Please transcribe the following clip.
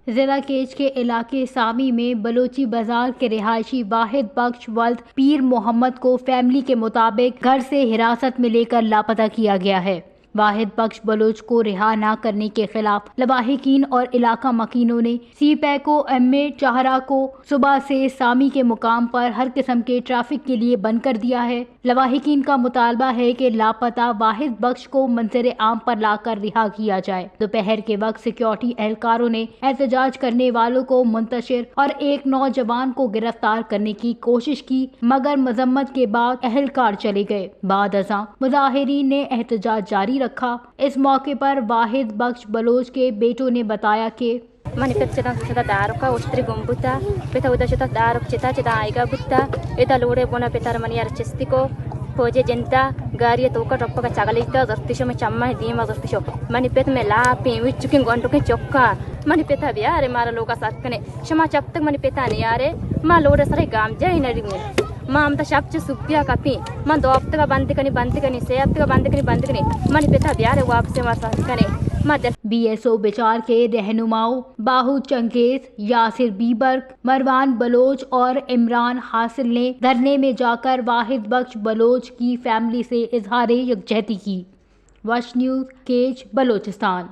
जिला केज के इलाके सामी में बलोची बाजार के रिहायशी वाहिद बख्श वल्द पीर मोहम्मद को फैमिली के मुताबिक घर से हिरासत में लेकर लापता किया गया है। वाहिद बख्श बलोच को रिहा न करने के खिलाफ लवाहिकीन और इलाका मकीनों ने सीपैको एमए चाहरा को सुबह से सामी के मुकाम पर हर किस्म के ट्रैफिक के लिए बंद कर दिया है। लवाहिकीन का मुतालबा है कि लापता वाहिद बख्श को मंजर आम पर लाकर रिहा किया जाए। दोपहर के वक्त सिक्योरिटी एहलकारों ने एहतजाज करने वालों को मुंतशिर और एक नौजवान को गिरफ्तार करने की कोशिश की, मगर मजम्मत के बाद एहलकार चले गए। बाद अज़ां मुजाहिरीन ने एहतजाज जारी रखा। इस मौके पर वाहिद बख्श बलोच के बेटों ने बताया कि Manifest cita daroka ustri gombuta peta uda cita darok cita aiga butta eta lore bona petar maniar chestiko poje jenta gariya toka toppa chagalita zartisho me chamma dima zartisho mani pet me la pe wichukin gonto ke chokka mani peta biare mara loka satkane shama chaptak mani peta ni yare ma lore sare gam jai narimu ma amta shapche subya kapi man doptga bandikani seyaptga bandikani mani peta biare वापसे मार satkane BSO बिचार के रहनुमाओं बाहू Genghis, Yasir बीबर्क, Marwan Bloch और इमरान हासिल ने धरने में जाकर वाहिद बख्श Bloch की फैमिली से इजहार यकजहती की। वश न्यूज़ केज बलोचिस्तान।